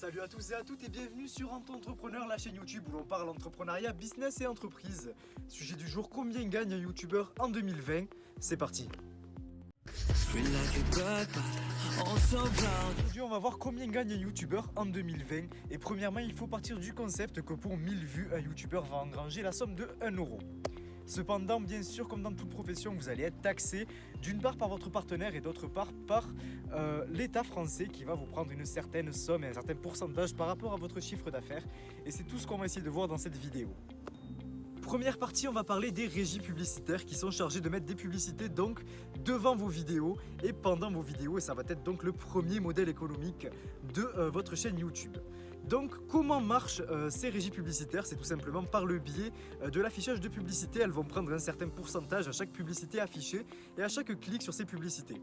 Salut à tous et à toutes et bienvenue sur Entrepreneur, la chaîne YouTube où l'on parle entrepreneuriat, business et entreprise. Sujet du jour, combien gagne un YouTuber en 2020? C'est parti. Aujourd'hui on va voir combien gagne un YouTuber en 2020. Et premièrement il faut partir du concept que pour 1000 vues, un YouTuber va engranger la somme de 1 euro. Cependant, bien sûr, comme dans toute profession, vous allez être taxé d'une part par votre partenaire et d'autre part par l'État français qui va vous prendre une certaine somme et un certain pourcentage par rapport à votre chiffre d'affaires. Et c'est tout ce qu'on va essayer de voir dans cette vidéo. Première partie, on va parler des régies publicitaires qui sont chargées de mettre des publicités donc devant vos vidéos et pendant vos vidéos, et ça va être donc le premier modèle économique de votre chaîne YouTube. Donc comment marchent ces régies publicitaires? C'est tout simplement par le biais de l'affichage de publicité. Elles vont prendre un certain pourcentage à chaque publicité affichée et à chaque clic sur ces publicités.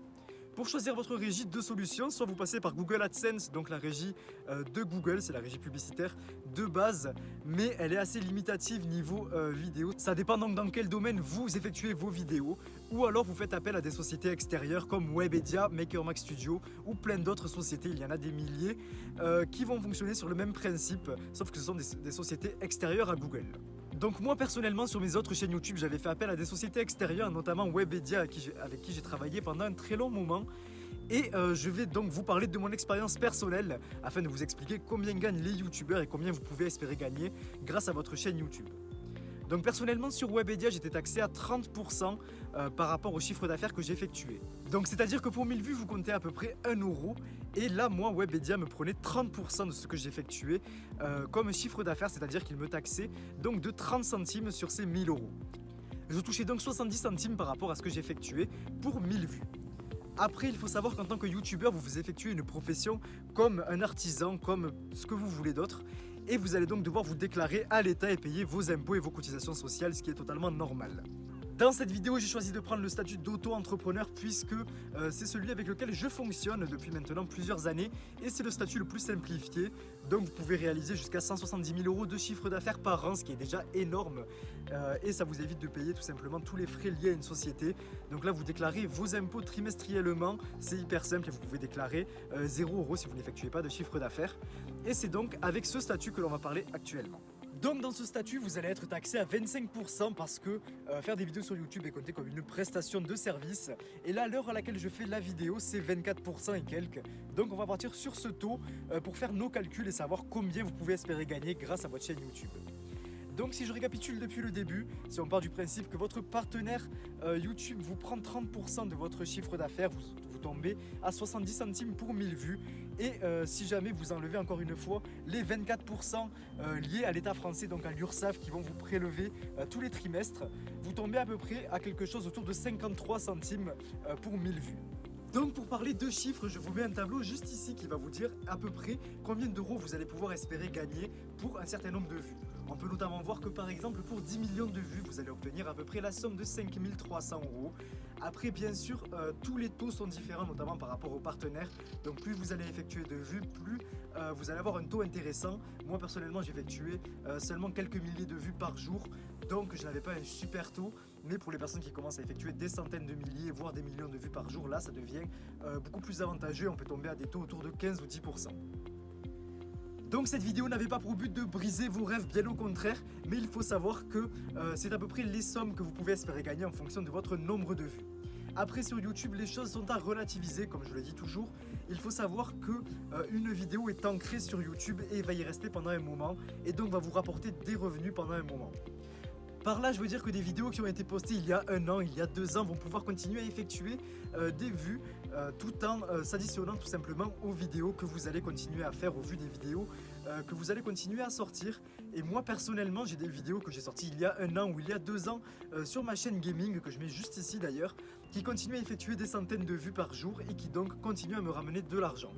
Pour choisir votre régie, deux solutions, soit vous passez par Google AdSense, donc la régie de Google, c'est la régie publicitaire de base, mais elle est assez limitative niveau vidéo. Ça dépend donc dans quel domaine vous effectuez vos vidéos, ou alors vous faites appel à des sociétés extérieures comme Webedia, MakerMax Studio ou plein d'autres sociétés, il y en a des milliers, qui vont fonctionner sur le même principe, sauf que ce sont des sociétés extérieures à Google. Donc moi personnellement sur mes autres chaînes YouTube j'avais fait appel à des sociétés extérieures, notamment Webedia avec qui j'ai travaillé pendant un très long moment. Et je vais donc vous parler de mon expérience personnelle afin de vous expliquer combien gagnent les youtubeurs et combien vous pouvez espérer gagner grâce à votre chaîne YouTube. Donc personnellement sur Webedia j'étais taxé à 30% par rapport au chiffre d'affaires que j'effectuais. Donc c'est à dire que pour 1000 vues vous comptez à peu près 1 euro. Et là moi Webedia me prenait 30% de ce que j'effectuais comme chiffre d'affaires, c'est à dire qu'il me taxait donc de 30 centimes sur ces 1000 euros. Je touchais donc 70 centimes par rapport à ce que j'effectuais pour 1000 vues. Après, il faut savoir qu'en tant que youtubeur, vous effectuez une profession comme un artisan, comme ce que vous voulez d'autre. Et vous allez donc devoir vous déclarer à l'État et payer vos impôts et vos cotisations sociales, ce qui est totalement normal. Dans cette vidéo, j'ai choisi de prendre le statut d'auto-entrepreneur puisque c'est celui avec lequel je fonctionne depuis maintenant plusieurs années et c'est le statut le plus simplifié. Donc vous pouvez réaliser jusqu'à 170 000 euros de chiffre d'affaires par an, ce qui est déjà énorme et ça vous évite de payer tout simplement tous les frais liés à une société. Donc là, vous déclarez vos impôts trimestriellement, c'est hyper simple et vous pouvez déclarer 0 euros si vous n'effectuez pas de chiffre d'affaires. Et c'est donc avec ce statut que l'on va parler actuellement. Donc dans ce statut, vous allez être taxé à 25% parce que faire des vidéos sur YouTube est compté comme une prestation de service. Et là, à l'heure à laquelle je fais la vidéo, c'est 24% et quelques. Donc on va partir sur ce taux pour faire nos calculs et savoir combien vous pouvez espérer gagner grâce à votre chaîne YouTube. Donc si je récapitule depuis le début, si on part du principe que votre partenaire YouTube vous prend 30% de votre chiffre d'affaires, vous tombez à 70 centimes pour 1000 vues. Et si jamais vous enlevez encore une fois les 24% liés à l'État français, donc à l'URSSAF qui vont vous prélever tous les trimestres, vous tombez à peu près à quelque chose autour de 53 centimes pour 1000 vues. Donc pour parler de chiffres, je vous mets un tableau juste ici qui va vous dire à peu près combien d'euros vous allez pouvoir espérer gagner pour un certain nombre de vues. On peut notamment voir que par exemple pour 10 millions de vues, vous allez obtenir à peu près la somme de 5300 euros. Après bien sûr, tous les taux sont différents, notamment par rapport aux partenaires. Donc plus vous allez effectuer de vues, plus vous allez avoir un taux intéressant. Moi personnellement j'ai effectué seulement quelques milliers de vues par jour, donc je n'avais pas un super taux. Mais pour les personnes qui commencent à effectuer des centaines de milliers, voire des millions de vues par jour, là ça devient beaucoup plus avantageux. On peut tomber à des taux autour de 15 ou 10%. Donc cette vidéo n'avait pas pour but de briser vos rêves, bien au contraire, mais il faut savoir que c'est à peu près les sommes que vous pouvez espérer gagner en fonction de votre nombre de vues. Après sur YouTube, les choses sont à relativiser, comme je le dis toujours. Il faut savoir que une vidéo est ancrée sur YouTube et va y rester pendant un moment, et donc va vous rapporter des revenus pendant un moment. Par là, je veux dire que des vidéos qui ont été postées il y a 1 an, il y a 2 ans vont pouvoir continuer à effectuer des vues tout en s'additionnant tout simplement aux vidéos que vous allez continuer à faire, aux vues des vidéos que vous allez continuer à sortir. Et moi personnellement, j'ai des vidéos que j'ai sorties il y a 1 an ou il y a 2 ans sur ma chaîne gaming, que je mets juste ici d'ailleurs, qui continuent à effectuer des centaines de vues par jour et qui donc continuent à me ramener de l'argent.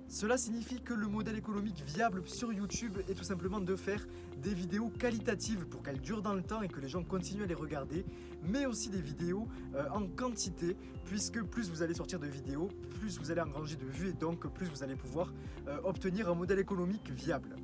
Cela signifie que le modèle économique viable sur YouTube est tout simplement de faire des vidéos qualitatives pour qu'elles durent dans le temps et que les gens continuent à les regarder, mais aussi des vidéos en quantité, puisque plus vous allez sortir de vidéos, plus vous allez engranger de vues et donc plus vous allez pouvoir obtenir un modèle économique viable.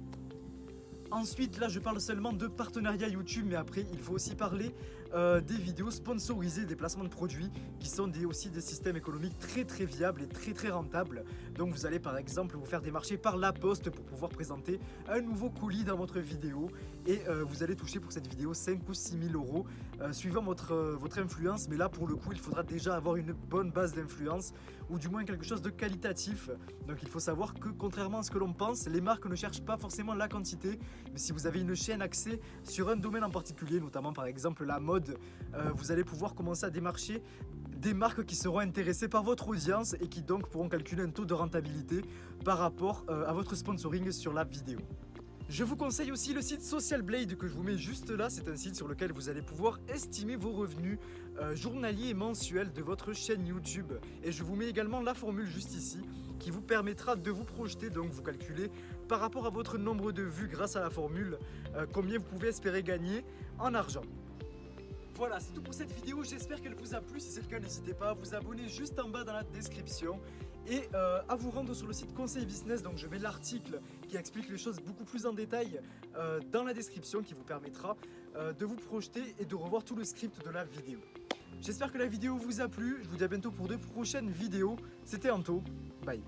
Ensuite, là je parle seulement de partenariat YouTube, mais après il faut aussi parler des vidéos sponsorisées, des placements de produits qui sont aussi des systèmes économiques très viables et très rentables. Donc vous allez par exemple vous faire démarcher par la poste pour pouvoir présenter un nouveau colis dans votre vidéo et vous allez toucher pour cette vidéo 5 ou 6 000 euros suivant votre influence. Mais là pour le coup il faudra déjà avoir une bonne base d'influence ou du moins quelque chose de qualitatif. Donc il faut savoir que contrairement à ce que l'on pense, les marques ne cherchent pas forcément la quantité, mais si vous avez une chaîne axée sur un domaine en particulier, notamment par exemple la mode, vous allez pouvoir commencer à démarcher des marques qui seront intéressées par votre audience et qui donc pourront calculer un taux de rentabilité par rapport à votre sponsoring sur la vidéo. Je vous conseille aussi le site Social Blade que je vous mets juste là. C'est un site sur lequel vous allez pouvoir estimer vos revenus journaliers et mensuels de votre chaîne YouTube. Et je vous mets également la formule juste ici qui vous permettra de vous projeter, donc vous calculez par rapport à votre nombre de vues grâce à la formule combien vous pouvez espérer gagner en argent. Voilà, c'est tout pour cette vidéo, j'espère qu'elle vous a plu. Si c'est le cas, n'hésitez pas à vous abonner juste en bas dans la description et à vous rendre sur le site Conseil Business. Donc je mets l'article qui explique les choses beaucoup plus en détail dans la description, qui vous permettra de vous projeter et de revoir tout le script de la vidéo. J'espère que la vidéo vous a plu, je vous dis à bientôt pour de prochaines vidéos. C'était Anto, bye.